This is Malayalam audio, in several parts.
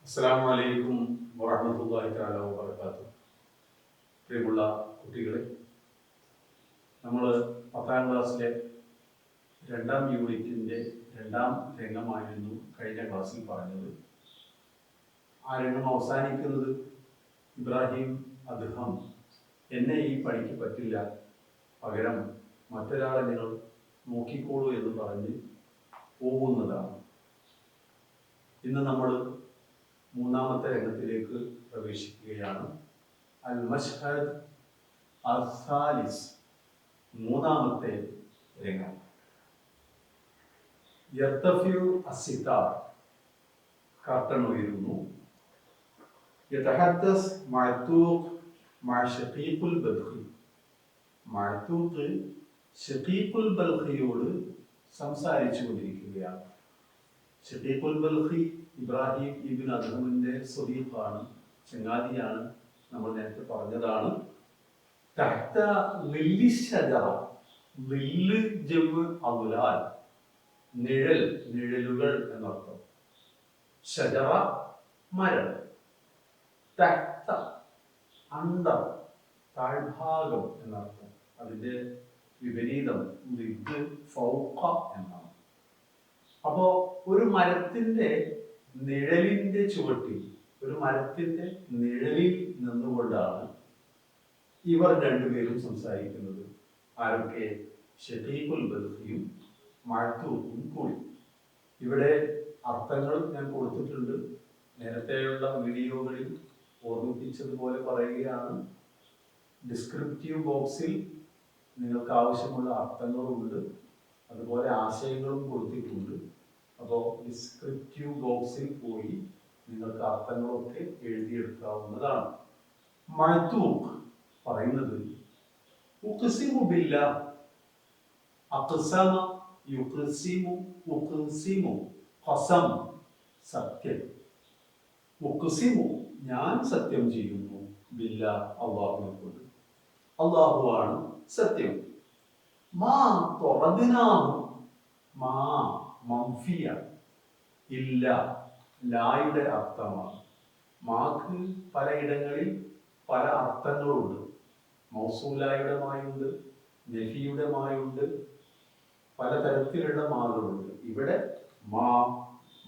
അസ്സലാമു അലൈക്കും വറഹ്മത്തുള്ളാഹി തആല വബറകാതുഹു. പ്രിയമുള്ള കുട്ടികളെ, നമ്മൾ 10ാം ക്ലാസ്സിലെ രണ്ടാം യൂണിറ്റിൻ്റെ രണ്ടാം രംഗമായിരുന്നു കഴിഞ്ഞ ക്ലാസ്സിൽ പറഞ്ഞത്. ആ രംഗം അവസാനിക്കുന്നത് ഇബ്രാഹിം അദ്ഹം എന്നെ ഈ പണിക്ക് പറ്റില്ല, പകരം മറ്റൊരാളെ നിങ്ങൾ നോക്കിക്കോളൂ എന്ന് പറഞ്ഞ് പോകുന്നതാണ്. ഇന്ന് നമ്മൾ മൂന്നാമത്തെ രംഗത്തിലേക്ക് പ്രവേശിക്കുകയാണ്. അൽ മശ്ഹദ് അൽ-സാലിസ്, മൂന്നാമത്തെ രംഗം. യർതഫിഉ അസ്സിതാർ, കർട്ടൻ ഉയരുന്നു. യതഹദ്ദസ് മഅ്തൂഖ് മഅ ശഖീഖുൽ ബൽഖി, മഅ്തൂഖ് ശഖീഖുൽ ബൽഖിയോട് സംസാരിച്ചു കൊണ്ടിരിക്കുകയാണ്. ശഖീഖുൽ ബൽഖി ഇബ്രാഹിം ഇബ്ൻ അദ്ഹമിന്റെ സ്വദീഖാണ്, ചങ്ങാതിയാണ്. നമ്മൾ നേരത്തെ പറഞ്ഞതാണ്. തഹ്ത ളില്ലി ശജറ, ളില്ല് ജംഉ അദ്ലാൽ, നിഴൽ, നിഴലുകൾ എന്നർത്ഥം. ശജറ മരം, തഹ്ത അണ്ടർ, താഴ്ഭാഗം എന്നർത്ഥം. അതിന്റെ വിപരീതം ളിദ് ഫൗഖ എന്നാണ്. അപ്പോ ഒരു മരത്തിന്റെ നിഴലിന്റെ ചുവട്ടിൽ, ഒരു മരത്തിന്റെ നിഴലിൽ നിന്നുകൊണ്ടാണ് ഇവർ രണ്ടുപേരും സംസാരിക്കുന്നത്. ആരൊക്കെ? ശഖീഖുൽ ബൽഖിയും മഅ്തൂഖും കൂടി. ഇവിടെ അർത്ഥങ്ങൾ ഞാൻ കൊടുത്തിട്ടുണ്ട്. നേരത്തെയുള്ള വീഡിയോകളിൽ ഓർമ്മിപ്പിച്ചതുപോലെ പറയുകയാണ്. ഡിസ്ക്രിപ്റ്റീവ് ബോക്സിൽ നിങ്ങൾക്ക് ആവശ്യമുള്ള അർത്ഥങ്ങളുണ്ട്, അതുപോലെ ആശയങ്ങളും കൊടുത്തിട്ടുണ്ട്. അപ്പോൾ ഡിസ്ക്രിപ്റ്റീവ് ബോക്സിൽ പോയി നിങ്ങൾക്ക് അർത്ഥങ്ങളൊക്കെ എഴുതിയെടുക്കാവുന്നതാണ്. മഅ്തൂഖ് പറയുന്നത് ഉഖ്സിമു ബില്ലാഹ്, അഖ്സമ യുഖ്സിമു, ഉഖ്സിമു ഖസം, സത്യം. ഉഖ്സിമു ഞാൻ സത്യം ചെയ്യുന്നു, ബില്ലാഹ് അല്ലാഹുവിനെ കൊണ്ട്, അല്ലാഹുവാണ് സത്യം. മാ തുറദിനാഹു, മാ മംഫിയ, ഇല്ല, ലായുടെ അർത്ഥമാണ്. മാക്ക് പലയിടങ്ങളിൽ പല അർത്ഥങ്ങളുണ്ട്. മൗസൂലായുടെ മായുണ്ട്, നഫിയുടെ മായുണ്ട്, പലതരത്തിലുള്ള മാകളുണ്ട്. ഇവിടെ മാ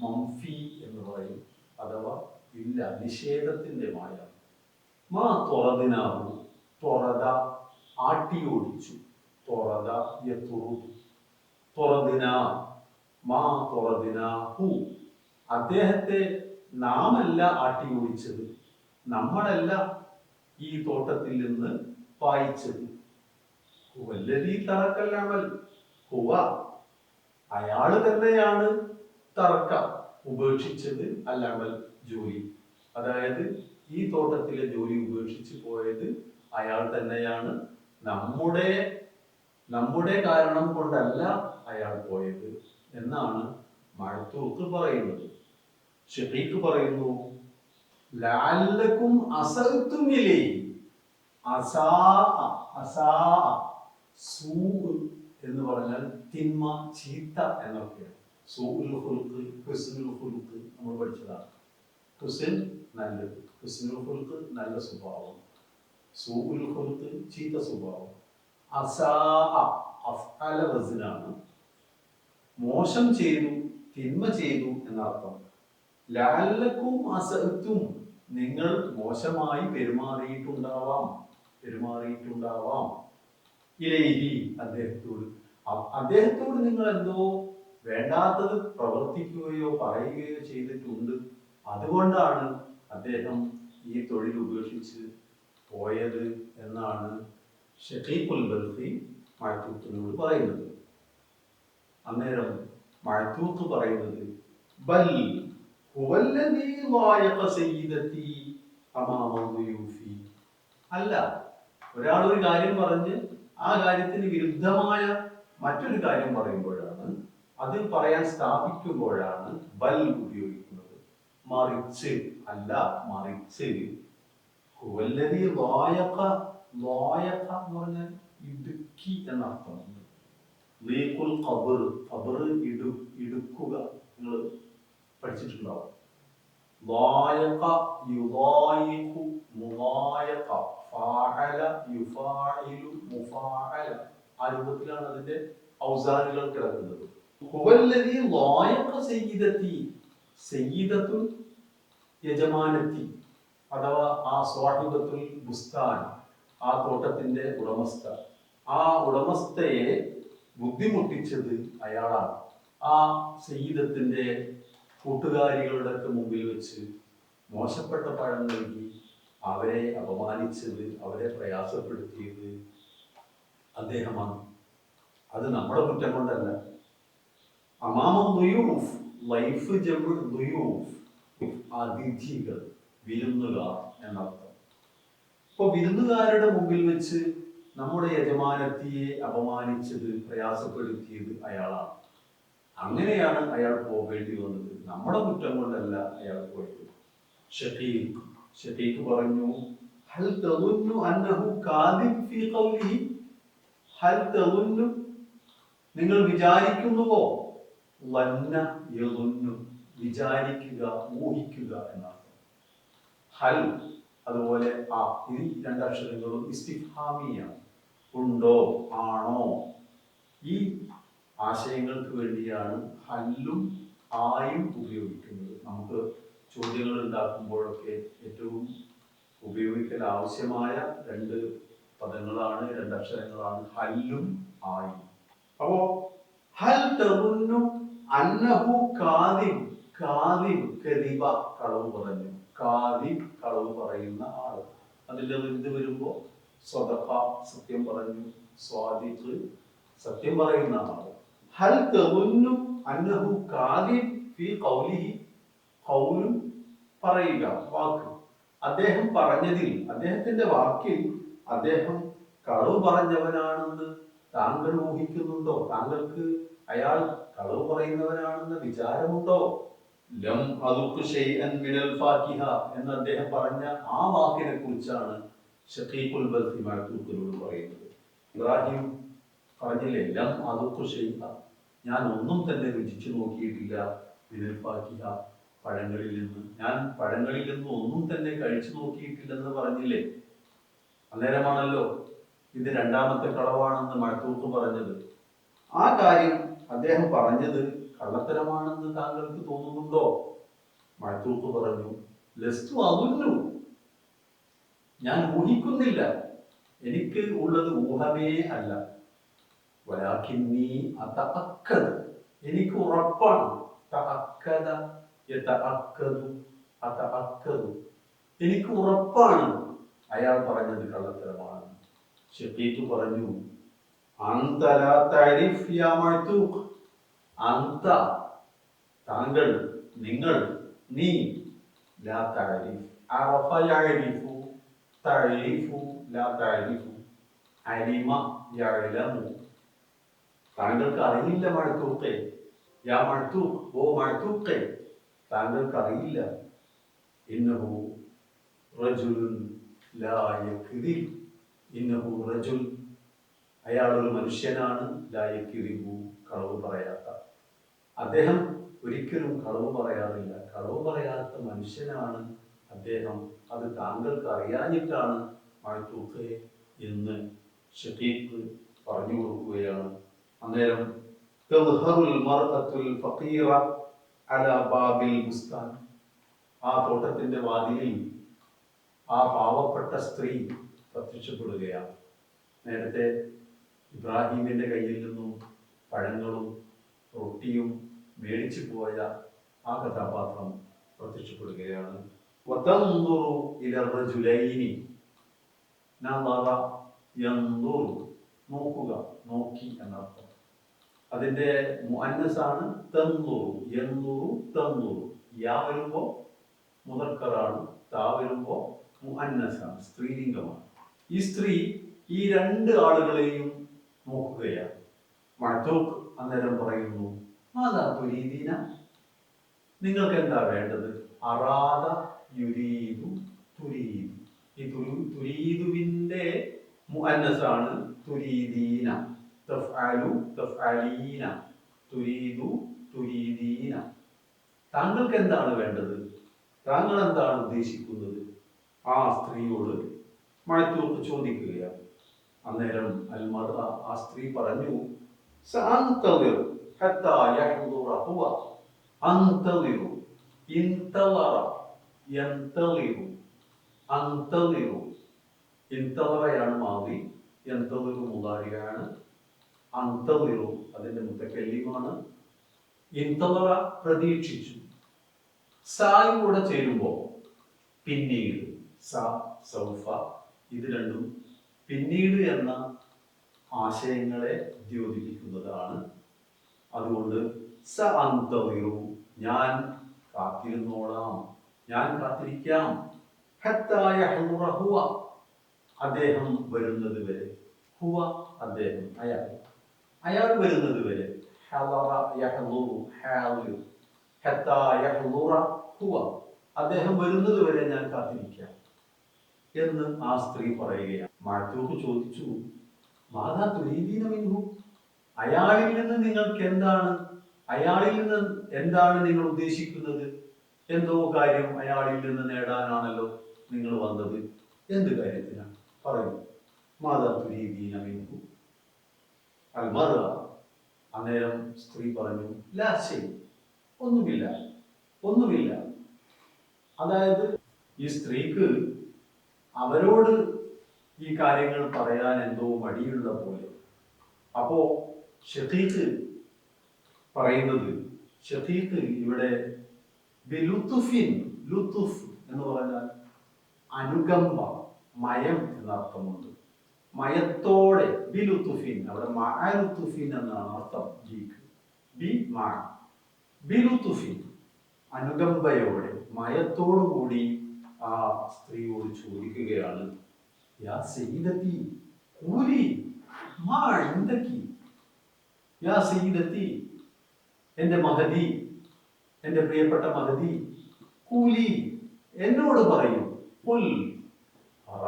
മംഫി എന്ന് പറയും, അഥവാ ഇല്ല, നിഷേധത്തിന്റെ മായ. മാ തുറദിനാഹു, തുറദ ആട്ടി ഓടിച്ചു, തുറദ യതുറുദു, തുറദിന മാ തുറദിനാഹു, അദ്ദേഹത്തെ നാമല്ല ആട്ടി ഓടിച്ചത്, നമ്മളല്ല ഈ തോട്ടത്തിൽ നിന്ന് പായിച്ചത്. ഹുവല്ലദീ തറക്കൽ അമൽ, ഹുവ അയാള് തന്നെയാണ് തറക്ക ഉപേക്ഷിച്ചത്, അൽ അമൽ ജോലി, അതായത് ഈ തോട്ടത്തിലെ ജോലി ഉപേക്ഷിച്ച് പോയത് അയാൾ തന്നെയാണ്. നമ്മുടെ കാരണം കൊണ്ടല്ല അയാൾ പോയത് എന്നാണ് മഅ്തൂഖ് പറയുന്നത്. ശഖീഖ് പറയുന്നു ലഅല്ലകും അസഅ്തും ഇലൈഹി, അസാ, അസാ, സൂ എന്ന് പറഞ്ഞാൽ തിന്മ, ചീത്ത എന്നൊക്കെയാണ്. സൂഉൽ ഖുൽഖ്, ഹുസ്നുൽ ഖുൽഖ് നമ്മൾ പഠിച്ചതാണ്. ഹുസ്ൻ നല്ലത്, ഹുസ്നുൽ ഖുൽഖ് നല്ല സ്വഭാവം, സൂഉൽ ഖുൽഖ് ചീത്ത സ്വഭാവം. അസാ അഫ്അല വസ്നാണ്, മോശം ചെയ്തു, തിന്മ ചെയ്തു എന്നർത്ഥം. ലഅല്ലകും അസഅ്തും, നിങ്ങൾ മോശമായി പെരുമാറിയിട്ടുണ്ടാവാം. ഇലൈഹി, അദ്ദേഹത്തോട് നിങ്ങൾ എന്തോ വേണ്ടാത്തത് പ്രവർത്തിക്കുകയോ പറയുകയോ ചെയ്തിട്ടുണ്ട്. അതുകൊണ്ടാണ് അദ്ദേഹം ഈ തൊഴിൽ ഉപേക്ഷിച്ച് പോയത് എന്നാണ് ശഖീഖുൽ ബൽഖി മഅ്തൂഖിനോട് പറയുന്നത്. അന്നേരം മഅ്തൂഖ് പറയുന്നത് ബൽ ഹുവല്ലദീ ളായഖ സയ്യിദതി അമാമ ദുയൂഫി, അല്ല, ഒരാൾ ഒരു കാര്യം പറഞ്ഞ് ആ കാര്യത്തിന് വിരുദ്ധമായ മറ്റൊരു കാര്യം പറയുമ്പോഴാണ്, അത് പറയാൻ സ്ഥാപിക്കുമ്പോഴാണ് ബൽ ഉപയോഗിക്കുന്നത്. മറിച്ച്, അല്ല, മറിച്ച്. ഹുവല്ലദീ ളായഖ, ളായഖ എന്ന് പറഞ്ഞാൽ ഇടുക്കി എന്നർത്ഥമാണ്. ലീഖുൽ ഖബർ, ഖബർ ഇടുക്കുക, നിങ്ങൾ പഠിച്ചിട്ടുണ്ടാവും. ലായഖ യുളായിഖു മുളായഖ ഫാഅല യുഫാഇലു മുഫാഅല ആ രൂപത്തിലാണ് അതിന്റെ ഔസാനുകൾ കിടക്കുന്നത്. ഹുവല്ലദീ ലായഖ സയ്യിദത്തി സയ്യിദത്തുൻ യജമാനത്തി അഥവാ ആ സ്വാഹിബത്തുൽ ബുസ്താൻ ആ തോട്ടത്തിന്റെ ഉടമസ്ഥ, ആ ഉടമസ്ഥയെ ബുദ്ധിമുട്ടിച്ചത് അയാളാണ്. ആ സയ്യിദത്തിന്റെ കൂട്ടുകാരികളുടെ ഒക്കെ മുമ്പിൽ വെച്ച് മോശപ്പെട്ട പഴം നൽകി അവരെ അപമാനിച്ചത്, അവരെ പ്രയാസപ്പെടുത്തിയത് അദ്ദേഹമാണ്. അത് നമ്മുടെ കുറ്റം കൊണ്ടല്ല. അമാമ ദുയൂഫ്, ലൈഫ് ജമു ദുയൂഫ്, അതിഥികൾ, വിരുന്നുകാർ എന്നർത്ഥം. ഇപ്പൊ വിരുന്നുകാരുടെ മുമ്പിൽ വെച്ച് നമ്മുടെ യജമാനത്തിയെ അപമാനിച്ചത്, പ്രയാസപ്പെടുത്തിയത് അയാളാണ്. അങ്ങനെയാണ് അയാൾ പോകേണ്ടി വന്നത്. നമ്മുടെ കുറ്റം കൊണ്ടല്ല അയാൾ പോയത്. ഷഖീഖ് പറഞ്ഞു, ഹൽ തദുന്നു അന്നഹു കാദിബ് ഫീ ഖൗലിഹി, ഹൽ തദുന്നു നിങ്ങൾ വിചാരിക്കുന്നുവോ, ലന്ന യദുന്നു വിചാരിക്കുക, ഊഹിക്കുക എന്നർത്ഥം. ഹൽ അതുപോലെ ആ, ഈ രണ്ടക്ഷരങ്ങളും ഇസ്തിഫ്ഹാമിയാണ്. ഉണ്ടോ, ആണോ, ഈ ആശയങ്ങൾക്ക് വേണ്ടിയാണ് ഹല്ലും ആയും ഉപയോഗിക്കുന്നത്. നമുക്ക് ചോദ്യങ്ങൾ ഉണ്ടാക്കുമ്പോഴൊക്കെ ഏറ്റവും ഉപയോഗിക്കൽ ആവശ്യമായ രണ്ട് പദങ്ങളാണ്, രണ്ടക്ഷരങ്ങളാണ് ഹല്ലും ആയും. അപ്പോ ഹൽ തദുന്നു അന്നഹു കാദിബ്, കാദിബ് കദിബ കളവ് പറഞ്ഞു, കാദിബ് കളവ് പറയുന്ന ആൾ. അതിൻ്റെ എന്ത് വരുമ്പോ സ്വദഖ സത്യം പറഞ്ഞു, സ്വാദിഖ് സത്യം പറയുന്ന ആൾ. ഹൽ തദുന്നു അന്നഹു കാദിബ് ഫീ ഖൗലിഹി, ഖൗലും പറയുക, വാക്ക്. അദ്ദേഹം പറഞ്ഞതിൽ, അദ്ദേഹത്തിന്റെ വാക്കിൽ അദ്ദേഹം കളവ് പറഞ്ഞവനാണെന്ന് താങ്കൾ ഊഹിക്കുന്നുണ്ടോ? താങ്കൾക്ക് അയാൾ കളവ് പറയുന്നവനാണെന്ന് വിചാരമുണ്ടോ? ലം അദുഖ് ശൈഅൻ മിനൽ ഫാകിഹ എന്ന് അദ്ദേഹം പറഞ്ഞ ആ വാക്കിനെ കുറിച്ചാണ് ഷഖീഖുൽ ബൽഖി മഅ്തൂഖിനോട് പറയുന്നത്. ഇബ്രാഹിം പറഞ്ഞില്ലേ, ലം അദുഖ് ശൈഅ, ഞാൻ ഒന്നും തന്നെ രുചിച്ചു നോക്കിയിട്ടില്ല, മിനൽ ഫാകിഹ പഴങ്ങളിൽ നിന്ന്, ഞാൻ പഴങ്ങളിൽ നിന്ന് ഒന്നും തന്നെ കഴിച്ചു നോക്കിയിട്ടില്ലെന്ന് പറഞ്ഞില്ലേ. അന്നേരമാണല്ലോ ഇത് രണ്ടാമത്തെ കളവാണെന്ന് മഅ്തൂഖ് പറഞ്ഞത്. ആ കാര്യം അദ്ദേഹം പറഞ്ഞത് കള്ളത്തരമാണെന്ന് താങ്കൾക്ക് തോന്നുന്നുണ്ടോ? മഅ്തൂഖ് പറഞ്ഞു, ലസ്തു അദുന്നു, ഞാൻ ഊഹിക്കുന്നില്ല, എനിക്ക് ഉള്ളത് ഊഹമേ അല്ല. വലാകിന്നി അതഅക്കദ്, എനിക്ക് ഉറപ്പാണ്. തഅക്കദ യതഅക്കദു, അതഅക്കദു, എനിക്ക് ഉറപ്പാണ് അയാൾ പറഞ്ഞത് കള്ളത്തരമാണ്. ഷഖീഖ് പറഞ്ഞു, അൻത ലാ തഅരിഫ് യാ മഅ്തൂഖ്, അൻത താങ്കൾ, നിങ്ങൾ, നീ, ലാ തഅരിഫ് അറഫ യഅരിഫു, തഅരിഫു ലാ തഅരിഫു, അലിമ യഅലമു, താങ്കൾക്ക് അറിയില്ല മഅ്തൂഖേ, യാ മഅ്തൂഖ്, ഓ മഅ്തൂഖേ, താങ്കൾക്ക് അറിയില്ല. ഇന്നഹു റജുലുൻ ലാ യക്ദിബ്, ഇന്നഹു റജുൽ, അയാൾ ഒരു മനുഷ്യനാണ്, ലാ യക്ദിബു കളവ് പറയാത്ത, അദ്ദേഹം ഒരിക്കലും കളവ് പറയാറില്ല, കളവ് പറയാത്ത മനുഷ്യനാണ് അദ്ദേഹം, അത് താങ്കൾക്ക് അറിയാഞ്ഞിട്ടാണ് മഅ്തൂഖേ എന്ന് ഷഖീഖ് പറഞ്ഞു കൊടുക്കുകയാണ്. അന്നേരം തദ്ഹറുൽ മർഅത്തുൽ ഫഖീറ അലാ ബാബിൽ ബുസ്താൻ, ആ തോട്ടത്തിന്റെ വാതിലിൽ ആ പാവപ്പെട്ട സ്ത്രീ പ്രത്യക്ഷപ്പെടുകയാണ്. നേരത്തെ ഇബ്രാഹിമിന്റെ കയ്യിൽ നിന്നും പഴങ്ങളും റൊട്ടിയും മേടിച്ചു പോയ ആ കഥാപാത്രം പ്രത്യക്ഷപ്പെടുകയാണ്. വതൻദുറു ഇല റജുലൈനി, നളറ യൻദുറു, നോക്കുക, നോക്കി എന്നർത്ഥം. അതിന്റെ മുഅന്നസാണ് തൻദുറു, യൻദുറു തൻദുറു. യാ വരുമ്പോ മുദക്കറാണ്, താ വരുമ്പോ മുഅന്നസാണ്, സ്ത്രീലിംഗമാണ്. ഈ സ്ത്രീ ഈ രണ്ട് ആളുകളെയും നോക്കുകയാണ്. മഅ്തൂഖ് അന്നേരം പറയുന്നു, മാദാ തുരീദീന, നിങ്ങൾക്ക് എന്താ വേണ്ടത്? അറാദ യുരീദു തുരീദു, ഈ തുരീദുവിന്റെ മുഅന്നസാണ് തുരീദീന, തഫ്അലു തഫ്അലീന, തുരീദു തുരീദീന. താങ്കൾക്ക് എന്താണ് വേണ്ടത്? താങ്കൾ എന്താണ് ഉദ്ദേശിക്കുന്നത്? ആ സ്ത്രീയോട് മഅ്തൂഖ് ചോദിക്കുകയാണ്. അന്നേരം അൽമർഅ ആ സ്ത്രീ പറഞ്ഞു, സഅന്തളിർ ഹത്താ യഹ്ദുറ ഹുവ. അന്തളിറു, ഇൻതളറ യന്തളിറു, അന്തളിറു. ഇൻതളറയാണ് മാദി, യന്തളിറു മുദാരിഅാണ്, അന്തളിറു അതിന്റെ മുതക്കല്ലിമാണ്. ഇൻതളറ പ്രതീക്ഷിച്ചു. സായും കൂടെ ചേരുമ്പോ പിന്നീട്, സ സൗഫ, ഇത് രണ്ടും പിന്നീട് എന്ന ആശയങ്ങളെ ദ്യോതിപ്പിക്കുന്നതാണ്. അതുകൊണ്ട് സ അന്തളിറു, ഞാൻ കാത്തിരുന്നോളാം, ഞാൻ കാത്തിരിക്കാം. ഹത്താ യഹ്ദുറ ഹുവ, അദ്ദേഹം വരുന്നത് വരെ. ഹുവ അദ്ദേഹം, അയാൾ വരുന്നത് വരെ. ഹളറ യഹ്ദുറു ഹാളിർ, ഹത്താ യഹ്ദുറ ഹുവ, അദ്ദേഹം വരുന്നത് വരെ ഞാൻ കാത്തിരിക്കാം എന്ന് ആ സ്ത്രീ പറയുകയാണ്. മഅ്തൂഖ് ചോദിച്ചു, മാതാ തുരീദീന മിൻഹു, അയാളിൽ നിന്ന് നിങ്ങൾക്ക് എന്താണ്, അയാളിൽ നിന്ന് എന്താണ് നിങ്ങൾ ഉദ്ദേശിക്കുന്നത്? എന്തോ കാര്യം അയാളിൽ നിന്ന് നേടാനാണല്ലോ നിങ്ങൾ വന്നത്. എന്ത് കാര്യത്തിനാണ് പറയൂ. മാതാ തുരീദീന മിൻഹു അൽമർഅ. അന്നേരം സ്ത്രീ പറഞ്ഞു, ലാ ശൈ, ഒന്നുമില്ല, ഒന്നുമില്ല. അതായത് ഈ സ്ത്രീക്ക് അവരോട് ഈ കാര്യങ്ങൾ പറയാൻ എന്തോ മടിയുള്ള പോലെ. അപ്പോ ഷഖീഖ് പറയുന്നത്, ഷഖീഖ് ഇവിടെ ബിലുത്തുഫിൻ, ലുത്തുഫ് എന്ന് പറഞ്ഞാൽ അനുകമ്പ, മയം എന്നർത്ഥമുണ്ട്. മയത്തോടെ, ബിലുത്തുഫിൻ, അവിടെ മഅലുത്തുഫിൻ എന്നാണ് അർത്ഥം. ബി മഅ, ബിലുത്തുഫിൻ, അനുകമ്പയോടെ, മയത്തോടുകൂടി ആ സ്ത്രീയോട് ചോദിക്കുകയാണ്, യാ സയ്യിദത്തി ഖൂലി മാ ഇൻദകി, യാ സയ്യിദത്തി, എൻ്റെ മഹദി, എൻ്റെ പ്രിയപ്പെട്ട മഹദി, ഖൂലി, എന്നോട് പറയൂ. ഖുൽ, പറ,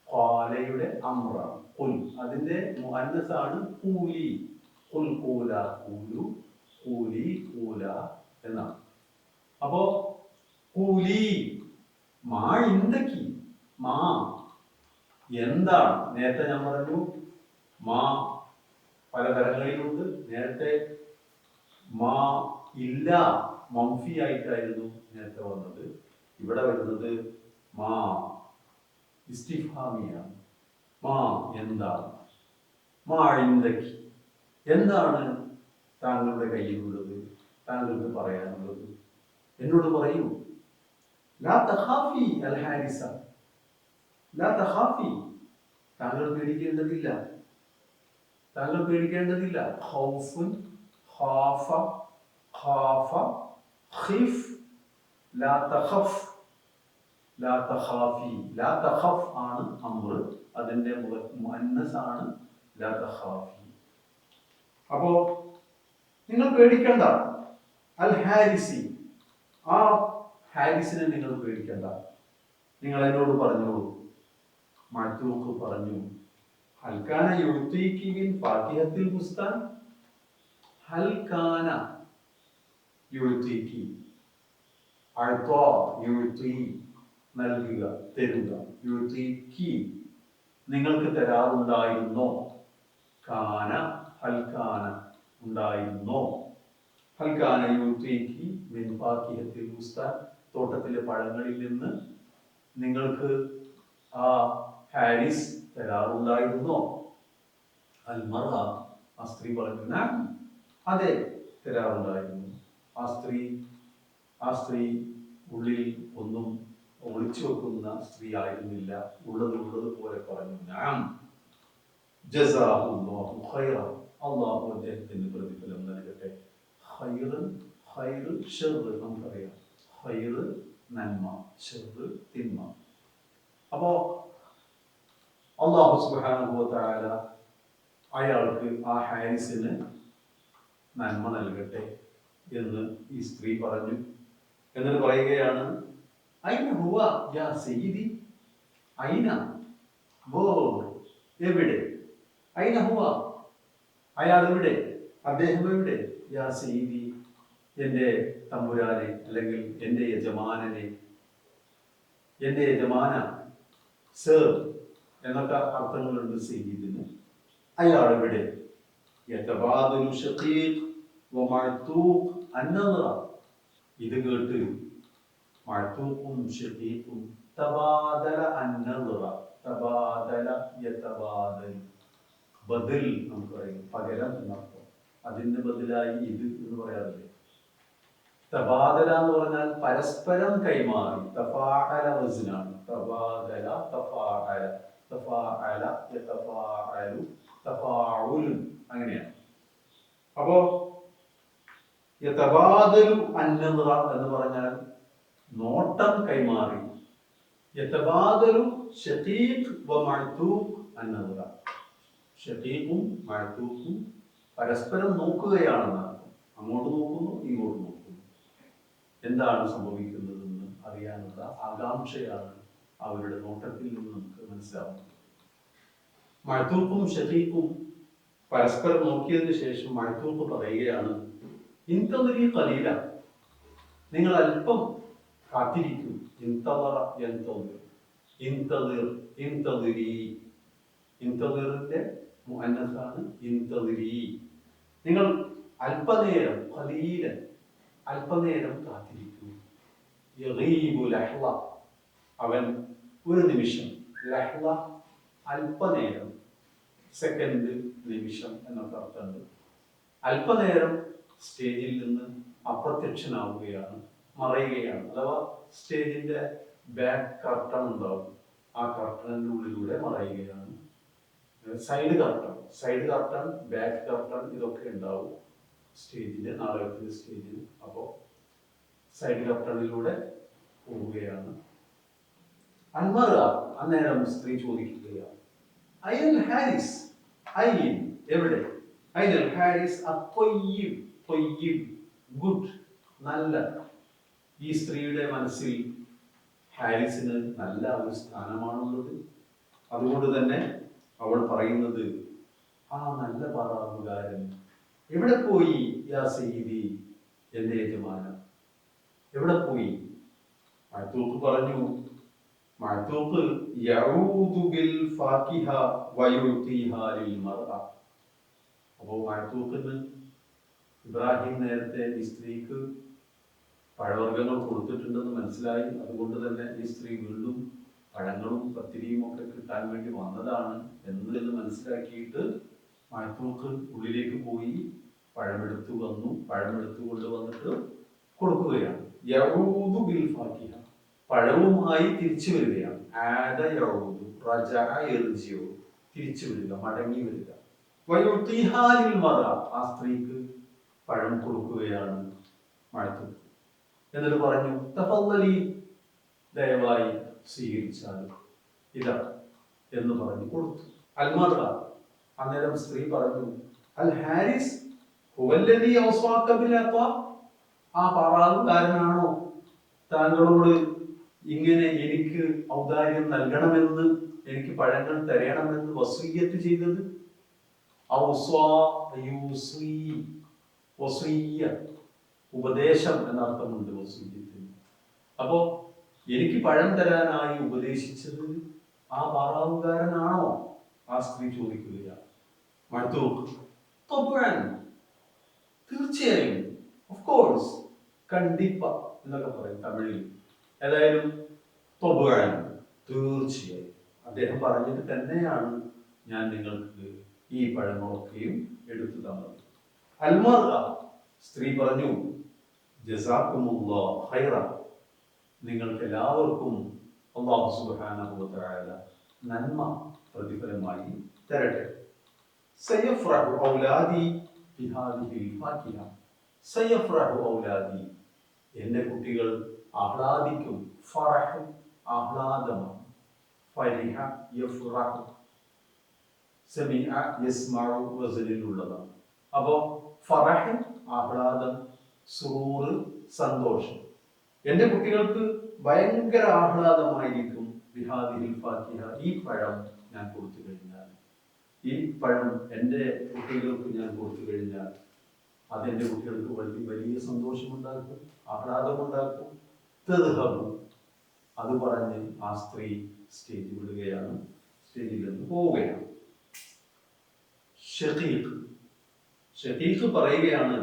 ഖാലയുടെ അംറ, ഖുൽ അതിന്റെ മുഅന്നസാണ് ഖൂലി. ഖുൽ ഖൂല, ഖൂലു, ഖൂലി, ഖൂല എന്നാണ്. അപ്പോ ഖൂലി മാ ഇൻദകി, മാ എന്താണ്. നേരത്തെ ഞാൻ പറഞ്ഞു മാ പല തരങ്ങളിലുണ്ട്. നേരത്തെ മാ ഇല്ല, മംഫി ആയിട്ടായിരുന്നു നേരത്തെ വന്നത്. ഇവിടെ വരുന്നത് മാ ഇസ്തിഫാമിയാണ്. മാ എന്താണ്, മാ ഇൻദകി, എന്താണ് താങ്കളുടെ കയ്യിലുള്ളത്, താങ്കൾക്ക് പറയാനുള്ളത്, എന്നോട് പറയൂ. ലാ തഖാഫി അൽ ഹാരിസ, ലാ തഖാഫി, താങ്കൾ പേടിക്കേണ്ടതില്ല, താങ്കൾ പേടിക്കേണ്ടതില്ല. ഖൗഫുൻ, ഖാഫ, ഖാഫ, ഖിഫ്, ലാ തഖഫ്, ലാ തഖാഫി. ലാ തഖഫ് ആണ് അംർ, അതിന്റെ മുഅന്നസ് ആണ് ലാ തഖാഫി. അപ്പോ നിങ്ങൾ പേടിക്കണ്ട. അൽ ഹാരിസി, ആ ഹാരിസിനെ നിങ്ങൾ പേടിക്കണ്ട, നിങ്ങൾ എന്നോട് പറഞ്ഞോളൂ. മഅ്തൂഖ് പറഞ്ഞു, ഹൽക്കാന യുഅ്തീകി മിൻ ഫാകിഹത്തിൽ ബുസ്താൻ, ഹൽക്കാന യുഅ്തീകി, അഅ്താ യുഅ്തീ, നൽകുക, തരുക, യുഅ്തീകി, നിങ്ങൾക്ക് തരാറുണ്ടായിരുന്നോ, കാന, ഹൽക്കാന ഉണ്ടായിരുന്നോ, ഹൽക്കാന യുഅ്തീകി മിൻ ഫാകിഹത്തിൽ ബുസ്താൻ, തോട്ടത്തിലെ പഴങ്ങളിൽ നിന്ന് നിങ്ങൾക്ക് ആ ഹാരിസ് തരാറുണ്ടായിരുന്നോ? അൽമർഅ, ആ സ്ത്രീ പറഞ്ഞു, നഅം, അതെ, തരാറുണ്ടായിരുന്നു. ആ സ്ത്രീ ഉള്ളിൽ ഒന്നും ഒളിച്ചു വെക്കുന്ന സ്ത്രീ ആയിരുന്നില്ല. ഉള്ളത് പോലെ പറഞ്ഞു, നഅം, ജസാഹുല്ലാഹു ഖൈറ, അല്ലാഹു അദ്ദേഹത്തിന് പ്രതിഫലം നൽകട്ടെ. ഖൈറൻ, ഖൈറ് ശർറ് നമുക്കറിയാം. ഖൈറ് നന്മ, ശർറ് തിന്മ. അപ്പോ അല്ലാഹു സുബ്ഹാനഹു വ തആല അയാൾക്ക്, ആ ഹാരിസിന് നന്മ നൽകട്ടെ എന്ന് ഈ സ്ത്രീ പറഞ്ഞു. എന്നിട്ട് പറയുകയാണ്, ഐന ഹുവ യാ സയ്യിദി, ഐന, എവിടെ, ഐന ഹുവ, അയാൾ എവിടെ, അദ്ദേഹം എവിടെ, യാ സയ്യിദി, എൻ്റെ തമ്പുരാനെ അല്ലെങ്കിൽ എൻ്റെ യജമാനനെ, എൻ്റെ യജമാന, സർ എന്നൊക്കെ അർത്ഥങ്ങളുണ്ട് സയ്യിദിന്. അയാൾ ഇവിടെ യതബാദലു ഷഖീഖ് വമഅ്തൂഖ് അന്നദറ. ഇത് കേട്ട് മഅ്തൂഖും ഷഖീഖും തബാദല അന്നദറ. തബാദല യതബാദൽ, ബദൽ നമുക്ക് പറയും പകരം എന്നർത്ഥം. അതിന്റെ ബദലായി ഇത് എന്ന് പറയാറില്ലേ. തബാദല എന്ന് പറഞ്ഞാൽ പരസ്പരം കൈമാറി. തഫാഅല വസ്നാണ്. തബാദല തഫാഅല, തഫാഅല യതഫാഅലു തഫാഉൽ, അങ്ങനെയാണ്. അപ്പോ യതബാദലു അന്നദറ എന്ന് പറഞ്ഞാൽ നോട്ടം കൈമാറി. യതബാദലു ഷഖീഖ് വമഅ്തൂഖ് അന്നദറ. ഷഖീഖും മഅ്തൂഖും പരസ്പരം നോക്കുകയാണെന്ന് അർത്ഥം. അങ്ങോട്ട് നോക്കുന്നു, ഇങ്ങോട്ട് നോക്കുന്നു. എന്താണ് സംഭവിക്കുന്നതെന്ന് അറിയാനുള്ള ആകാംക്ഷയാണ് അവരുടെ നോട്ടത്തിൽ നിന്ന് നമുക്ക് മനസ്സിലാവുന്നത്. മഅ്തൂഖും ഷഖീഖും പരസ്പരം നോക്കിയതിനു ശേഷം മഅ്തൂഖ് പറയുകയാണ്, ഇൻതദിരി ഖലീല, നിങ്ങൾ അല്പം കാത്തിരിക്കൂ. ഇൻതദറ യൻതദിർ, ഇൻതദിർ, ഇൻതദിരി. ഇൻതദിറിന്റെ മുഅന്നസാണ് ഇൻതദിരി. നിങ്ങൾ അല്പനേരം, ഖലീലൻ, അല്പനേരം കാത്തിരിക്കൂ. യഗീബു ലഹ്ള, അവൻ ഒരു നിമിഷം. ലഹ്ള അല്പനേരം, സെക്കൻഡ്, നിമിഷം എന്നൊക്കെ അർത്ഥമുണ്ട്. അല്പനേരം സ്റ്റേജിൽ നിന്ന് അപ്രത്യക്ഷനാവുകയാണ്, മറയുകയാണ്. അഥവാ സ്റ്റേജിന്റെ ബാക്ക് കർട്ടൺ ഉണ്ടാവും, ആ കർട്ടണിന്റെ ഉള്ളിലൂടെ മറയുകയാണ്. സൈഡ് കർട്ടൺ, ബാക്ക് കർട്ടൺ, ഇതൊക്കെ ഉണ്ടാവും സ്റ്റേജില്, നാടകത്തിന്റെ സ്റ്റേജിൽ. അപ്പോൾ സൈഡ് കർട്ടണിലൂടെ പോവുകയാണ്. അൻമറ, അന്നേരം സ്ത്രീ ചോദിക്കുകയാണ്, അയൽ ഹാരിസ്, അയ്യൻ എവിടെ? അയൽ ഹാരിസ് അത്വയ്യിബ്, ത്വയ്യിബ് ഗുഡ്, നല്ല. ഈ സ്ത്രീയുടെ മനസ്സിൽ ഹാരിസിന് നല്ല ഒരു സ്ഥാനമാണുള്ളത്. അതുകൊണ്ട് തന്നെ അവൾ പറയുന്നത്, ആ നല്ല പാറാവുകാരൻ എവിടെ പോയി? യാ സയ്യിദി, എന്റെ യജമാനൻ എവിടെ പോയി? മഅ്തൂഖ് പറഞ്ഞു, മഅ്തൂഖ് യഊദു ബിൽ ഫാകിഹ വയുതിഹാ ലിൽ മർഅ. അപ്പോൾ മഅ്തൂഖിന് ഇബ്രാഹിം നേരത്തെ ഈ സ്ത്രീക്ക് പഴവർഗ്ഗങ്ങൾ കൊടുത്തിട്ടുണ്ടെന്ന് മനസ്സിലായി. അതുകൊണ്ട് തന്നെ ഈ സ്ത്രീ വീണ്ടും പഴങ്ങളും പത്തിരിയും ഒക്കെ കിട്ടാൻ വേണ്ടി വന്നതാണ് എന്ന് മനസ്സിലാക്കിയിട്ട് മഅ്തൂഖ് ഉള്ളിലേക്ക് പോയി പഴമെടുത്തു കൊണ്ടുവന്നിട്ട് കൊടുക്കുകയാണ്. യഊദു ബിൽ ഫാകിഹ, പഴവുമായി തിരിച്ചു വരികയാണ്. ആദ യഊദു, റജഅ യർജിഉ, തിരിച്ചു വരിക, മടങ്ങി വരിക. വയുതിഹാ ലിൽ മർഅ, ആ സ്ത്രീക്ക് പഴം കൊടുക്കുകയാണ് മഅ്തൂഖ്. എന്നിട്ട് പറഞ്ഞു, തഫദ്ദലി, ദയവായി സ്വീകരിച്ചാലും ഇതാ എന്ന് പറഞ്ഞു കൊടുത്തു. അൽമർഅ, അന്നേരം സ്ത്രീ പറഞ്ഞു, അൽ ഹാരിസ് ഹുവല്ലദീ ഔസ്വാക ബിൽ അത്വാ, ആ പാറാവുകാരനാണോ താങ്കളോട് ഇങ്ങനെ എനിക്ക് ഔദാര്യം നൽകണമെന്ന്, എനിക്ക് പഴങ്ങൾ തരണമെന്ന് വസിയ്യത്ത് ചെയ്തത്? ഔസ്വാ യൂസി, വസിയ്യ ഉപദേശം എന്നർത്ഥമുണ്ട് വസിയ്യത്തിന്. അപ്പോ എനിക്ക് പഴം തരാനായി ഉപദേശിച്ചത് ആ പാറാവുകാരനാണോ? ആ സ്ത്രീ ചോദിക്കുകയാണ്. മഅ്തൂഖ്, ത്വബ്അൻ, തീർച്ചയായും, ഓഫ് കോഴ്സ്, കണ്ടിപ്പ എന്നൊക്കെ പറയും തമിഴിൽ. ഏതായാലും ത്വബ്അൻ, തീർച്ചയായും, അദ്ദേഹം പറഞ്ഞിട്ട് തന്നെയാണ് ഞാൻ നിങ്ങൾക്ക് ഈ പഴങ്ങളൊക്കെയും എടുത്തു തന്നത്. അൽമർഅ, സ്ത്രീ പറഞ്ഞു, ജസാകുമുല്ലാഹ് ഖൈറ, നിങ്ങൾക്ക് എല്ലാവർക്കും അല്ലാഹു സുബ്ഹാനഹു വ തആല നന്മ പ്രതിഫലമായി തരട്ടെ. സയഫ്റഹു ഔലാദി ബിഹാദിഹിൽ ഫാകിഹ, സയഫ്റഹു ഔലാദി, എൻ്റെ കുട്ടികൾ ആഹ്ലാദിക്കും. ഫറഹ് ആഹ്ലാദമാണ്. ഫരിഹ യഫ്റഹു, സമിഅ യസ്മഉ വസനിലുള്ളതാണ്. അപ്പോ ഫറഹ് ആഹ്ലാദം, സുറൂർ സന്തോഷം. എൻ്റെ കുട്ടികൾക്ക് ഭയങ്കര ആഹ്ലാദമായിരിക്കും. ബിഹാദിഹിൽ ഫാകിഹ, ഈ പഴം ഞാൻ കൊടുത്തു കഴിഞ്ഞാൽ, ഈ പഴം എൻ്റെ കുട്ടികൾക്ക് ഞാൻ കൊടുത്തു കഴിഞ്ഞാൽ. അതെൻ്റെ കുട്ടികൾക്ക് വലിയ വലിയ സന്തോഷമുണ്ടാക്കും, ആഹ്ലാദമുണ്ടാക്കും. തദ്ഹബു, അത് പറഞ്ഞ് ആ സ്ത്രീ സ്റ്റേജ് വിടുകയാണ്, സ്റ്റേജിൽ നിന്ന് പോവുകയാണ്. ഷഖീഖ് പറയുകയാണ്,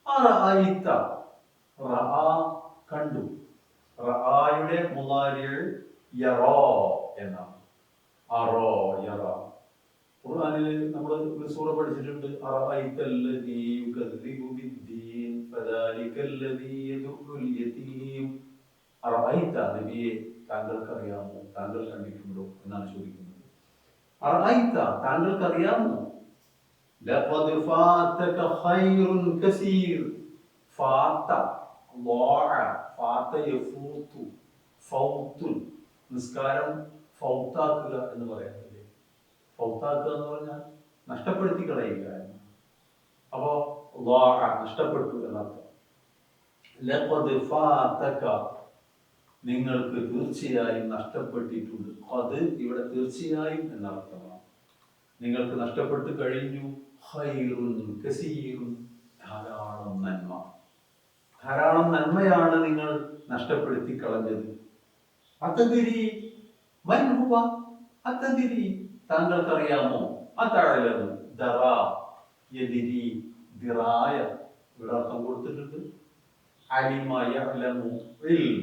അറഅയ്ത, റഅ കണ്ടു, റആയുടെ മുളാരിഅ് യറാ എന്നാണ്. അറാ യറ. ഖുർആനിൽ നമ്മൾ ഒരു സൂറ പഠിച്ചിട്ടുണ്ട്, അറഅയ്തല്ലദീ യുകദ്ദിബു ബിദ്ദീൻ ഫദാലികല്ലദീ യദുഉൽ യതീം. അറഅയ്ത, നബിയെ താങ്കൾക്ക് അറിയാമോ, താങ്കൾ കണ്ടിട്ടുണ്ടോ എന്നാണ് ചോദിക്കുന്നത്. അറഅയ്ത, താങ്കൾക്ക് അറിയാമോ? ലഖദ് ഫാതക ഖൈറുൻ കസീർ. ഫാത, ളാഅ, ഫാത യഫൂതു, ഫൗത്തുൻ, നിസ്കാരം ഫൗത്താക്കുക എന്ന് പറയാറില്ലേ? ഫൗത്താക്കുക എന്ന് പറഞ്ഞാൽ നഷ്ടപ്പെടുത്തി കളയുക എന്നാണ്. അപ്പോ ളാഅ, നഷ്ടപ്പെട്ടു എന്നർത്ഥം. ലഖദ് ഫാതക, നിങ്ങൾക്ക് തീർച്ചയായും നഷ്ടപ്പെട്ടിട്ടുണ്ട്. അത് ഇവിടെ തീർച്ചയായും എന്നർത്ഥമാണ്. നിങ്ങൾക്ക് നഷ്ടപ്പെട്ടു കഴിഞ്ഞു. ഖൈറുൻ കസീറുൻ, ധാരാളം നന്മ, ധാരാളം നന്മയാണ് നിങ്ങൾ നഷ്ടപ്പെടുത്തി കളഞ്ഞത്. അതദിരി മൻ ഹുവ, അതദിരി, താങ്കൾക്കറിയാമോ? അതഅലമു, ദറാ, യദിരി, ദിറായ, ഇവിടെ അർത്ഥം കൊടുത്തിട്ടുണ്ട്. അലിമ, യഅലമു, ഇൽം.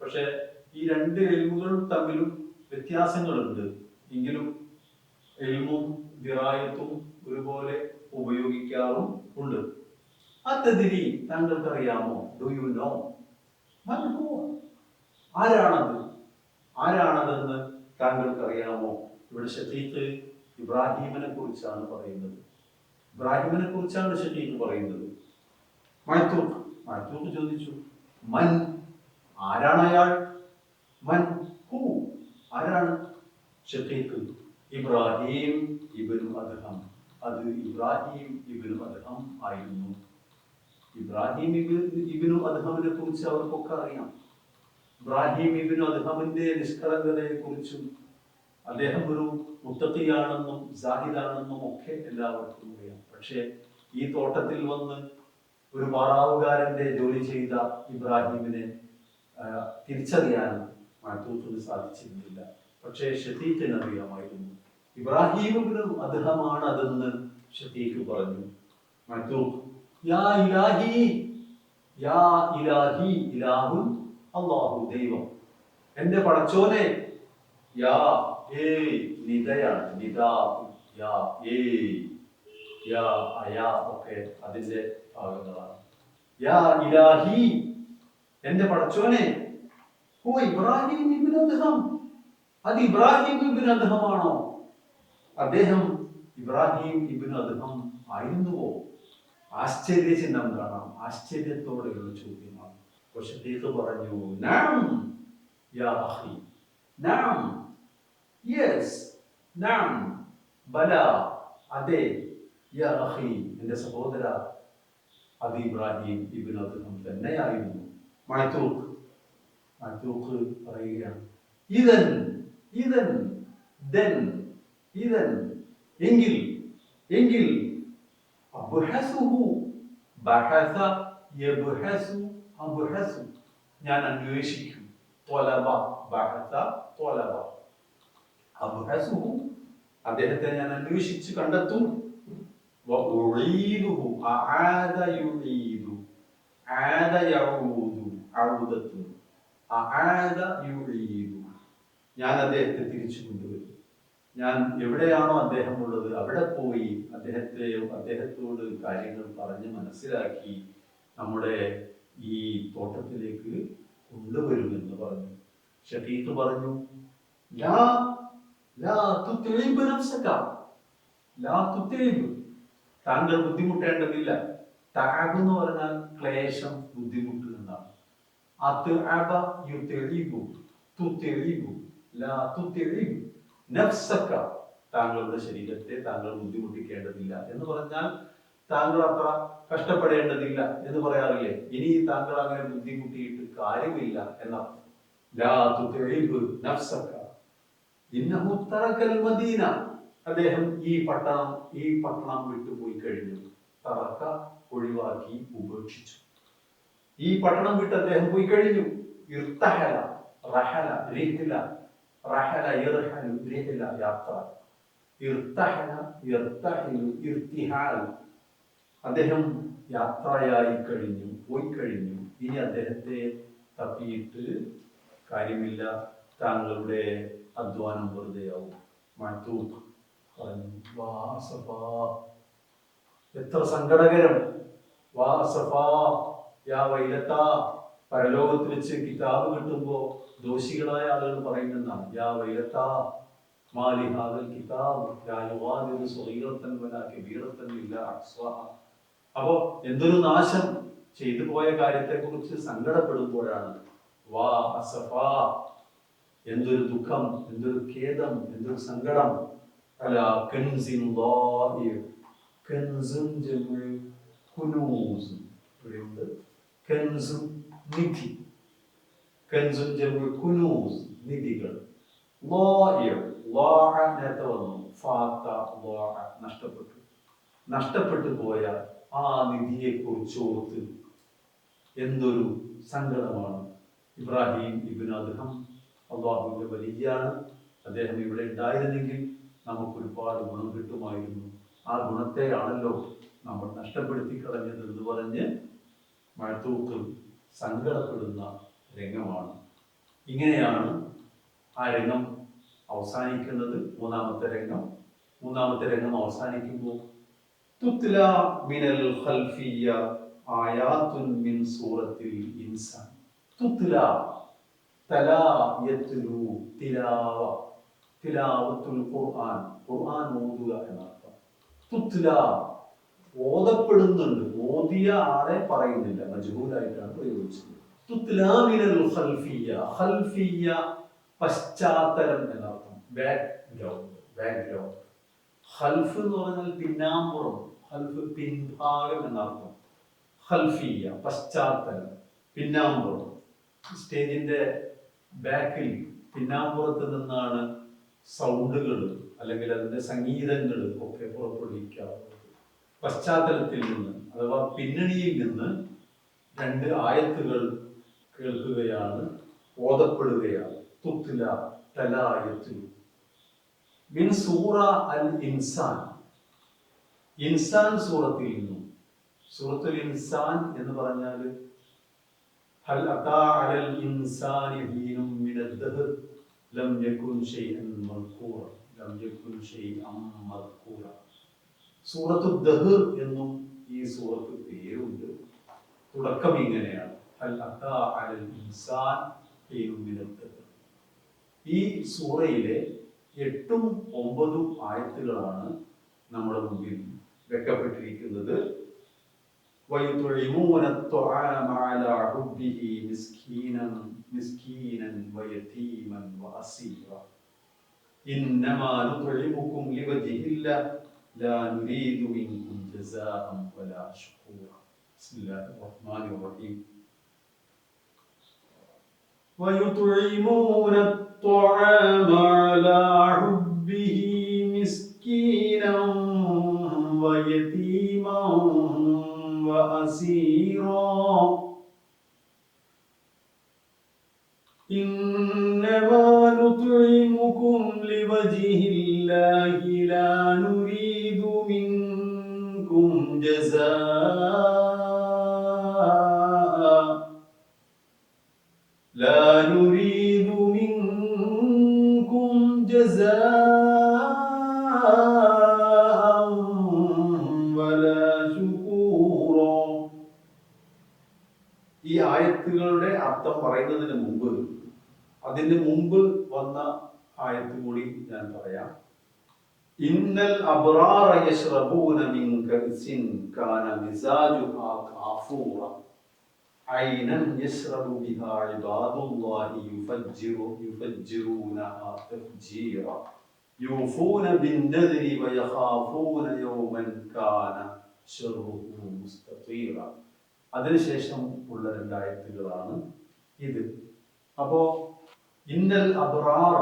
പക്ഷെ ഈ രണ്ട് ഇൽമുകൾ തമ്മിലും വ്യത്യാസങ്ങളുണ്ട്. എങ്കിലും ഇൽമും ദിറായത്തും ഒരുപോലെ ഉപയോഗിക്കാറും ഉണ്ട്. അതദിരി, താങ്കൾക്കറിയാമോ? Do you know? മൻ ഹുവ, ആരാണത്, ആരാണതെന്ന് താങ്കൾക്കറിയാമോ? ഇവിടെ ഷഖീഖ് ഇബ്രാഹിമിനെ കുറിച്ചാണ് പറയുന്നത്. ഇബ്രാഹിമിനെ കുറിച്ചാണ് ഷഖീഖ് പറയുന്നത്. മഅ്തൂഖ് ചോദിച്ചു, മൻ, ആരാണ് അയാൾ? മൻ ഹു, ആരാണ്? ഷഖീഖ്, ഇബ്രാഹിം ഇബ്നു അദ്ഹം, അത് ഇബ്രാഹിം ഇബ്നു അദ്ഹം ആയിരുന്നു. ഇബ്രാഹിം ഇബ്നു അദ്ഹമിനെ കുറിച്ച് അവർക്കൊക്കെ അറിയാം. ഇബ്രാഹിം ഇബ്നു അദ്ഹമിന്റെ നിഷ്കളങ്കതയെ കുറിച്ചും അദ്ദേഹം ഒരു മുത്തഖിയാണെന്നും സാഹിദാണെന്നും ഒക്കെ എല്ലാവർക്കും അറിയാം. പക്ഷേ ഈ തോട്ടത്തിൽ വന്ന് ഒരു പാറാവുകാരന്റെ ജോലി ചെയ്ത ഇബ്രാഹിമിനെ തിരിച്ചറിയാൻ മഅ്തൂഖിന് സാധിച്ചിരുന്നില്ല. പക്ഷേ ഷഖീഖിന് അറിയാമായിരുന്നു. ഇബ്രാഹിം ഇബ്നു അദ്ഹമാണ് അതെന്ന് ഷഖീഖ് പറഞ്ഞു. മഅ്തൂഖ്, യാ ഇലാഹി, യാ ഇലാഹി, ഇലാഹുൻ അല്ലാഹു, ദൈവം, എന്റെ പടച്ചോനെ. യാ, ഏയ്, നിദയാണ്, നിദാ, യാ, ഏയ്, യാ, അയാ ഒക്കെ അതിന്റെ ഭാഗങ്ങളാണ്. യാ ഇലാഹി, എന്റെ പടച്ചോനെ. ഹുവ ഇബ്രാഹിം ഇബ്നു അദ്ഹം, അത് ഇബ്രാഹിം ഇബ്നു അദ്ഹമാണോ? അദ്ദേഹം ഇബ്രാഹിം ഇബ്നു അദ്ഹം ആയിരുന്നുവോ? ആശ്ചര്യചിഹ്നം കാണാം, ആശ്ചര്യത്തോടെയുള്ള ചോദ്യമാണ്. ഷഖീഖ് പറഞ്ഞു, നഅം യാ അഖി, നഅം, യെസ്, നഅം, ബല, അതെ, യാ അഖി, എന്റെ സഹോദര, അത് ഇബ്രാഹിം ഇബ്നു അദ്ഹം തന്നെയായിരുന്നു. മഅ്തൂഖ് പറയുകയാണ്, ഇദൻ, ഇദൻ, ദെൻ, ഇദൻ, എങ്കിൽ, എങ്കിൽ, അബ്ഹസുഹു, ബഹസ യബ്ഹസു, അബ്ഹസു, ഞാൻ അന്വേഷിക്കും. ത്വലബ, ബഹസ, ത്വലബ, അബ്ഹസുഹു, അദ്ദേഹത്തെ ഞാൻ അന്വേഷിച്ച് കണ്ടെത്തും. വഉഈദുഹു, അആദ യുഈദു, ആദ യഊദു, ഔദത്തു, അആദ യുഈദു, ഞാൻ അദ്ദേഹത്തെ തിരിച്ചു കൊണ്ടുവരും. ഞാൻ എവിടെയാണോ അദ്ദേഹം ഉള്ളത് അവിടെ പോയി അദ്ദേഹത്തോട് കാര്യങ്ങൾ പറഞ്ഞ് മനസ്സിലാക്കി നമ്മുടെ ഈ തോട്ടത്തിലേക്ക് കൊണ്ടുവരുമെന്ന് പറഞ്ഞു. ഷഖീഖ് പറഞ്ഞു, ലാ ലാ തുത്ഇബ് നഫ്സക, ലാ തുത്ഇബ്, താങ്കൾ ബുദ്ധിമുട്ടേണ്ടതില്ല. തഅബ് എന്ന് പറഞ്ഞാൽ ക്ലേശം, ബുദ്ധിമുട്ട് എന്നാണ്. അത്അബ യുത്ഇബു, തുത്ഇബു, ലാ തുത്ഇബ് നഫ്സക, താങ്കളുടെ ശരീരത്തെ താങ്കൾ ബുദ്ധിമുട്ടിക്കേണ്ടതില്ല എന്ന് പറഞ്ഞാൽ താങ്കൾ അത്ര കഷ്ടപ്പെടേണ്ടതില്ല എന്ന് പറയാറില്ലേ? ഇനി താങ്കൾ അങ്ങനെ ബുദ്ധിമുട്ടിയിട്ട് കാര്യമില്ല എന്നർത്ഥം. ലാ തുത്ഇബ് നഫ്സക ഇന്നഹു തറക്കൽ മദീന, അദ്ദേഹം ഈ പട്ടണം വിട്ടുപോയി കഴിഞ്ഞു. തറക്ക ഒഴിവാക്കി ഉപേക്ഷിച്ചു. ഈ പട്ടണം വിട്ട് അദ്ദേഹം പോയി കഴിഞ്ഞു. ഇർത്തഹല, റഹല, റിഹ്ല, റഹല, ഇർഹലു, റിഹ്ല, യാത്ര. ഇർത്തഹല, ഇർത്തഹിലു, ഇർത്തിഹാൽ. അദ്ദേഹം യാത്രയായി കഴിഞ്ഞു, പോയി കഴിഞ്ഞു. ഇനി അദ്ദേഹത്തെ തപ്പിയിട്ട് കാര്യമില്ല, താങ്കളുടെ അധ്വാനം വെറുതെയാവും. മഅ്തൂഖ് പറഞ്ഞു, വാ അസഫാ, എത്ര സങ്കടകരം. വാ അസഫാ, യാ വൈലത്താ. പരലോകത്ത് വെച്ച് കിതാബ് കിട്ടുമ്പോ ദോഷികളായ ആളുകൾ പറയുന്നതാണ്, യാ വൈലത്താ മാലി ഹാദൽ കിതാബ് ലാ യുഗാദിറു സഗീറത്തൻ വലാ കബീറത്തൻ ഇല്ലാ അഹ്സാഹാ. അപ്പോ എന്തൊരു നാശം, ചെയ്തു പോയ കാര്യത്തെ കുറിച്ച് സങ്കടപ്പെടുമ്പോഴാണ് വാ അസഫാ, എന്തൊരു ദുഃഖം, എന്തൊരു ഖേദം, എന്തൊരു സങ്കടം. അലാ കൻസിൻ ളാഇ, കൻസുൻ ജംഉ കുനൂസ്. ഇവിടെയുണ്ട് കൻസുൻ, നിധി. കൻസുൻ ജംഉ കുനൂസ്, നിധികൾ. ളാഇ, ളാഅ നേരത്തെ വന്നു, ഫാത്ത, ളാഅ നഷ്ടപ്പെട്ടു. നഷ്ടപ്പെട്ടു പോയ ആ നിധിയെ കുറിച്ചോർത്ത് എന്തൊരു സങ്കടമാണ്. ഇബ്രാഹിം ഇബ്നു അദ്ഹം അള്ളാഹുവിന്റെ വലിയാണ്. അദ്ദേഹം ഇവിടെ ഉണ്ടായിരുന്നെങ്കിൽ നമുക്ക് ഒരുപാട് ഗുണം കിട്ടുമായിരുന്നു. ആ ഗുണത്തെയാണല്ലോ നമ്മൾ നഷ്ടപ്പെടുത്തി കളഞ്ഞത് എന്ന് പറഞ്ഞ് മഅ്തൂഖ് സങ്കടപ്പെടുന്ന രംഗമാണ്. ഇങ്ങനെയാണ് ആ രംഗം അവസാനിക്കുന്നത്. മൂന്നാമത്തെ രംഗം അവസാനിക്കുമ്പോൾ തുത്ല മിനൽ ഖൽഫിയ്യ ആയാത്തുൻ മിൻ സൂറത്തിൽ ഇൻസാൻ. തുത്ല, തലാ യത്ലു, തിലാവ, തിലാവത്തുൽ ഖുർആൻ, ഖുർആൻ ഓതുക എന്നർത്ഥം. തുത്ല, ഓതപ്പെടുന്നുണ്ട്. ഓതിയ ആളെ പറയുന്നില്ല, മജ്ഹൂലായിട്ടാണ് പ്രയോഗിച്ചത്. തുത്ല മിനൽ ഖൽഫിയ്യ, ഖൽഫിയ്യ പശ്ചാത്തലം എന്നർത്ഥം, ബാക്ക്ഗ്രൗണ്ട്. ഖൽഫ് എന്ന് പറഞ്ഞാൽ പിന്നാമ്പുറം, ഖൽഫ് പിൻഭാഗം എന്നർത്ഥം. ഖൽഫിയ്യ പശ്ചാത്തലം, പിന്നാമ്പുറം. സ്റ്റേജിന്റെ ബാക്കിൽ പിന്നാമ്പുറത്ത് നിന്നാണ് സൗണ്ടുകൾ അല്ലെങ്കിൽ അതിന്റെ സംഗീതങ്ങൾ ഒക്കെ പുറപ്പെടുവിക്കാറുള്ളത്. പശ്ചാത്തലത്തിൽ നിന്ന് അഥവാ പിന്നണിയിൽ നിന്ന് 2 ആയത്തുകൾ കേൾക്കുകയാണ്, ഓതപ്പെടുകയാണ്. തുത്ല, തലായത്തു മിൻ സൂറ അൽ ഇൻസാൻ, ഇൻസാൻ സൂറത്തിൽ നിന്നും. സൂറത്തുൽ ഇൻസാൻ എന്ന് പറഞ്ഞാൽ ഹൽ അതാ അലൽ ഇൻസാനി ഹീനും മിനദ് ദഹർ ലം യകുൻ ഷൈഅൻ മദ്കൂറ, ലം യകുൻ ഷൈഅൻ മദ്കൂറ. സൂറത്തുൽ ദഹർ എന്നും ഈ സൂറത്ത് പേരുണ്ട്. തുടക്കം ഇങ്ങനെയാണ്, ഹൽ അതാ അലൽ ഇൻസാൻ ഹീനും മിനദ് ദഹർ. ഈ സൂറയിലെ 8ഉം 9ഉം ആയത്തുകളാണ് നമ്മുടെ മുമ്പിൽ വെക്കപ്പെട്ടിരിക്കുന്നത്. وَيُطْعِمُونَ الطَّعَامَ عَلَى حُبِّهِ مِسْكِينًا وَيَتِيمًا وَأَسِيرًا إِنَّمَا نُطْعِمُكُمْ لِوَجْهِ اللَّهِ لَا نُرِيدُ مِنكُمْ جَزَاءً وَلَا شُكُورًا. بسم الله الرحمن الرحيم. وَيُطْعِمُونَ الطَّعَامَ عَلَى حُبِّهِ مِسْكِينًا وَيَتِيمًا وَأَسِيرًا إِنَّمَا نُطْعِمُكُمْ لِوَجْهِ اللَّهِ لَا نُرِيدُ مِنكُمْ جزاء ولا شكورا. ഈ ആയത്തുകളുടെ അർത്ഥം പറയുന്നതിന് മുമ്പ്, അതിന് മുമ്പ് വന്ന ആയത്ത് കൂടി ഞാൻ പറയാം. ഇന്നൽ അബ്റാറ യശ്റബൂന മിൻ കഅസിൻ കാന മിസാജുഹാ കാഫൂറ ഐനൻ യശ്റബു ബിഹാ ഇബാദുല്ലാഹി യുഫജ്ജിറൂനഹാ തഫ്ജീറ യൂഫൂന ബിന്നദ്രി വയഖാഫൂന യൗമൻ കാന ശർറുഹു മുസ്തതീറ. അതിനുശേഷം ഉള്ള 2 ആയത്തുകളാണ് ഇത്. അപ്പോ ഇന്നൽ അബ്റാറ,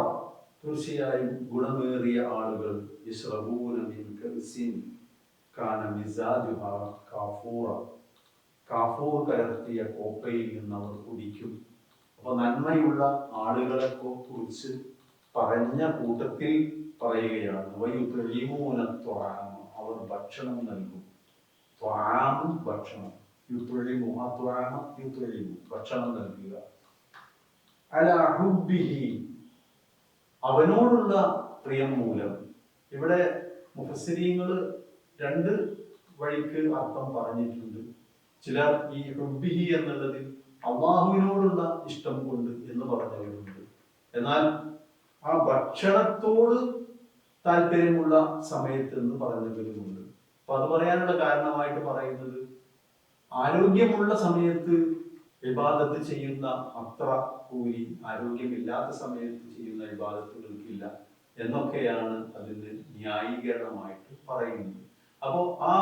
തീർച്ചയായും ഗുണമേറിയ ആളുകൾ, യശ്റബൂന മിൻ കഅസിൻ, കാന മിസാജുഹാ കാഫൂറ, കാഫൂർ കലർത്തിയ കോപ്പയിൽ നിന്ന് അവർ കുടിക്കും. അപ്പൊ നന്മയുള്ള ആളുകളെ കുറിച്ച് പറഞ്ഞ കൂട്ടത്തിൽ പറയുകയാണ് വയുത്ഇമൂന ത്വആമ, അവർ ഭക്ഷണം നൽകും. ത്വആം ഭക്ഷണം, യുത്ഇമു അത്വഅമ യുത്ഇമു ഭക്ഷണം നൽകുക. അലാ ഹുബ്ബിഹി, അവനോടുള്ള പ്രിയം മൂലം. ഇവിടെ മുഫസ്സിരീങ്ങൾ രണ്ട് വഴിക്ക് അർത്ഥം പറഞ്ഞിട്ടുണ്ട്. ചിലർ ഈ ഹുബ്ബിഹി എന്നുള്ളതിൽ അള്ളാഹുവിനോടുള്ള ഇഷ്ടം കൊണ്ട് എന്ന് പറഞ്ഞവരുണ്ട്. എന്നാൽ ആ ഭക്ഷണത്തോട് താല്പര്യമുള്ള സമയത്ത് എന്ന് പറഞ്ഞവരുമുണ്ട്. അപ്പൊ അത് പറയാനുള്ള കാരണമായിട്ട് പറയുന്നത് ആരോഗ്യമുള്ള സമയത്ത് ഇബാദത്ത് ചെയ്യുന്ന അത്ര കൂലി ആരോഗ്യമില്ലാത്ത സമയത്ത് ചെയ്യുന്ന ഇബാദത്തുകൾക്കില്ല എന്നൊക്കെയാണ് അതിന് ന്യായീകരണമായിട്ട് പറയുന്നത്. അപ്പോ ആ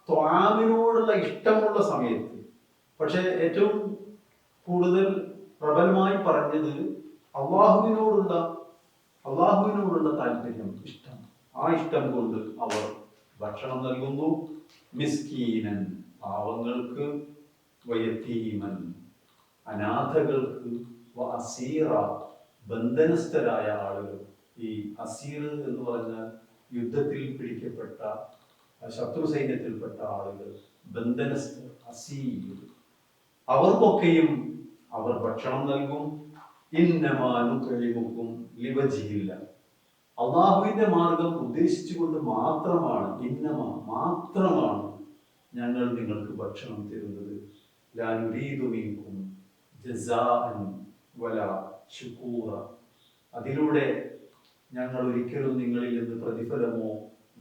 ത്വാമിനോടുള്ള ഇഷ്ടമുള്ള സമയത്ത്, പക്ഷെ ഏറ്റവും കൂടുതൽ പ്രബലമായി പറഞ്ഞത് അള്ളാഹുവിനോടുള്ള താല്പര്യം, ഇഷ്ടം. ആ ഇഷ്ടം കൊണ്ട് അവർ ഭക്ഷണം നൽകുന്നു. മിസ്കീനൻ, പാവങ്ങൾക്ക്, വയതീമൻ, അനാഥകൾക്ക്, അസീറ, ബന്ധനസ്ഥരായ ആളുകൾ. ഈ അസീർ എന്ന് പറഞ്ഞാൽ യുദ്ധത്തിൽ പിടിക്കപ്പെട്ട ശത്രു സൈന്യത്തിൽപ്പെട്ട ആളുകൾ, ബന്ധനസ്ഥർ, അസീർ, അവർക്കൊക്കെയും അവർ ഭക്ഷണം നൽകും. ഇന്നമാ നുത്ഇമുക്കും ലിവജ്ഹില്ല, അള്ളാഹുവിന്റെ മാർഗം ഉദ്ദേശിച്ചുകൊണ്ട് മാത്രമാണ്, മാത്രമാണ് ഞങ്ങൾ നിങ്ങൾക്ക് ഭക്ഷണം തരുന്നത്. ലാ നുരീദു മിൻകും ജസാഅൻ വലാ ശുകൂറ, അതിലൂടെ ഞങ്ങൾ ഒരിക്കലും നിങ്ങളിൽ നിന്ന് പ്രതിഫലമോ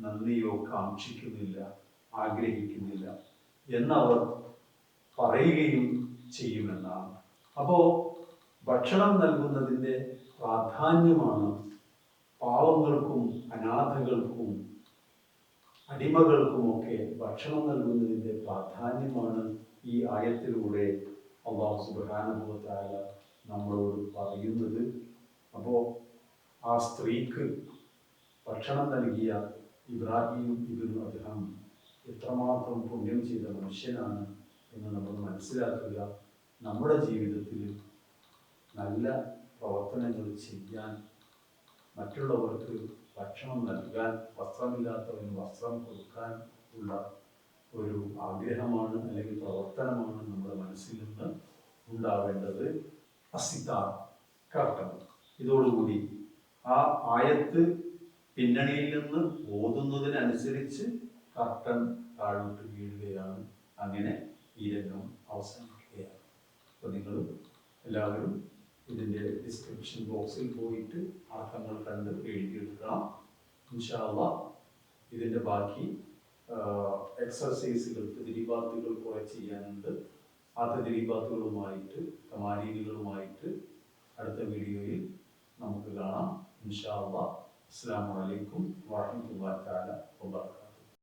നന്ദിയോ കാക്ഷിക്കുന്നില്ല, ആഗ്രഹിക്കുന്നില്ല എന്നവർ പറയുകയും ചെയ്യുമെന്നാണ്. അപ്പോ ഭക്ഷണം നൽകുന്നതിൻ്റെ പ്രാധാന്യമാണ് പാവങ്ങൾക്കും അനാഥകൾക്കും അടിമകൾക്കുമൊക്കെ ഭക്ഷണം നൽകുന്നതിൻ്റെ പ്രാധാന്യമാണ് ഈ ആയത്തിലൂടെ അല്ലാഹു സുബ്ഹാനഹു വ തആല നമ്മളോട് പറയുന്നത്. അപ്പോൾ ആ സ്ത്രീക്ക് ഭക്ഷണം നൽകിയ ഇബ്രാഹിം ഇബ്നു അദ്ഹം എത്രമാത്രം പുണ്യം ചെയ്ത മനുഷ്യനാണ് എന്ന് നമ്മൾ മനസ്സിലാക്കുക. നമ്മുടെ ജീവിതത്തിൽ നല്ല പ്രവർത്തനങ്ങൾ ചെയ്യാൻ, മറ്റുള്ളവർക്ക് ഭക്ഷണം നൽകാൻ, വസ്ത്രമില്ലാത്തവന് വസ്ത്രം കൊടുക്കാൻ ഉള്ള ഒരു ആഗ്രഹമാണ്, അല്ലെങ്കിൽ പ്രവർത്തനമാണ് നമ്മുടെ മനസ്സിൽ നിന്ന് ഉണ്ടാവേണ്ടത്. അസിതാർ, കർട്ടൻ. ഇതോടുകൂടി ആ ആയത്ത് പിന്നണിയിൽ നിന്ന് ഓതുന്നതിനനുസരിച്ച് കർട്ടൻ താഴോട്ട് വീഴുകയാണ്. അങ്ങനെ ഈ രംഗം അവസാനിക്കുകയാണ്. അപ്പോൾ നിങ്ങൾ എല്ലാവരും ഇതിൻ്റെ ഡിസ്ക്രിപ്ഷൻ ബോക്സിൽ പോയിട്ട് അർത്ഥങ്ങൾ കണ്ട് എഴുതിയെടുക്കണം. ഇൻഷാ അല്ലാഹ് ഇതിൻ്റെ ബാക്കി എക്സർസൈസുകൾ, തദ്രീബാത്തുകൾ കുറെ ചെയ്യാനുണ്ട്. ആ തദ്രീബാത്തുകളുമായിട്ട്, തമാരീനുകളുമായിട്ട് അടുത്ത വീഡിയോയിൽ നമുക്ക് കാണാം. ഇൻഷാ അല്ലാഹ്. അസ്സലാമു അലൈക്കും വറഹ്മത്തുള്ളാഹി തആല വബറകാതുഹു.